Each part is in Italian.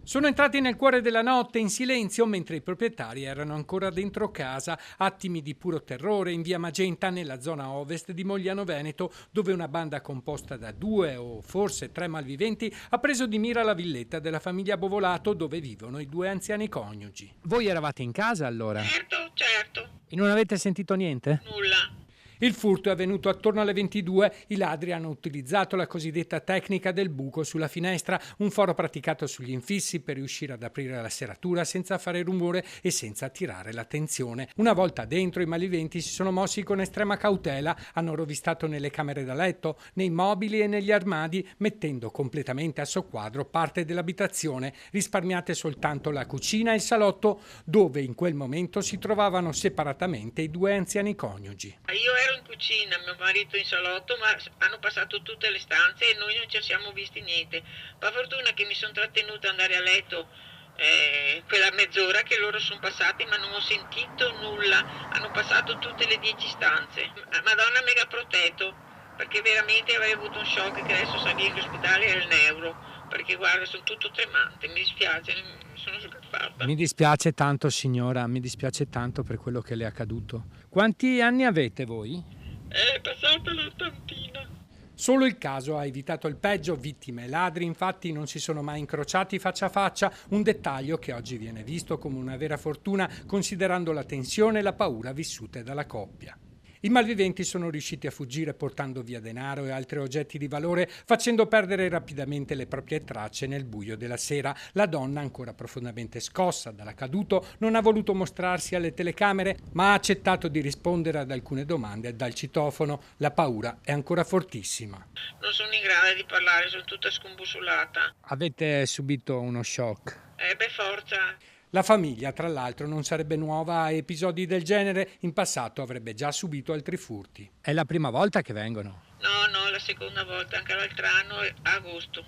Sono entrati nel cuore della notte in silenzio mentre i proprietari erano ancora dentro casa, attimi di puro terrore in via Magenta nella zona ovest di Mogliano Veneto, dove una banda composta da 2 o forse 3 malviventi ha preso di mira la villetta della famiglia Bovolato dove vivono i 2 anziani coniugi. Voi eravate in casa allora? Certo, certo, E non avete sentito niente? nulla. Il furto è avvenuto attorno alle 22. I ladri hanno utilizzato la cosiddetta tecnica del buco sulla finestra, un foro praticato sugli infissi per riuscire ad aprire la serratura senza fare rumore e senza attirare l'attenzione. Una volta dentro, i malviventi si sono mossi con estrema cautela, hanno rovistato nelle camere da letto, nei mobili e negli armadi, mettendo completamente a soqquadro parte dell'abitazione. Risparmiate soltanto la cucina e il salotto, dove in quel momento si trovavano separatamente i 2 anziani coniugi. Io ero in cucina, mio marito in salotto, ma hanno passato tutte le stanze e noi non ci siamo visti niente. Per fortuna che mi sono trattenuta ad andare a letto quella mezz'ora che loro sono passati, ma non ho sentito nulla. Hanno passato tutte le 10 stanze. Madonna mega protetto, perché veramente avrei avuto un shock che adesso salire all'ospedale è il neuro. Perché guarda, sono tutto tremante, mi dispiace, mi sono scappata. Mi dispiace tanto signora, mi dispiace tanto per quello che le è accaduto. Quanti anni avete voi? È passata l'ottantina. Solo il caso ha evitato il peggio, vittime e ladri infatti non si sono mai incrociati faccia a faccia, un dettaglio che oggi viene visto come una vera fortuna considerando la tensione e la paura vissute dalla coppia. I malviventi sono riusciti a fuggire portando via denaro e altri oggetti di valore, facendo perdere rapidamente le proprie tracce nel buio della sera. La donna, ancora profondamente scossa dall'accaduto, non ha voluto mostrarsi alle telecamere, ma ha accettato di rispondere ad alcune domande dal citofono. La paura è ancora fortissima. Non sono in grado di parlare, sono tutta scombussolata. Avete subito uno shock. Per forza. La famiglia, tra l'altro, non sarebbe nuova a episodi del genere, in passato avrebbe già subito altri furti. È la prima volta che vengono. No, la seconda volta, anche l'altro anno, a agosto.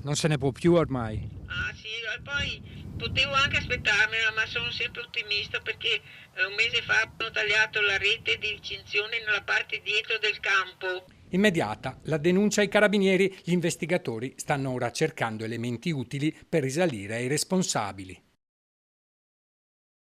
Non se ne può più ormai. Ah sì, e poi potevo anche aspettarmela, ma sono sempre ottimista perché un mese fa hanno tagliato la rete di recinzione nella parte dietro del campo. Immediata la denuncia ai carabinieri, gli investigatori stanno ora cercando elementi utili per risalire ai responsabili.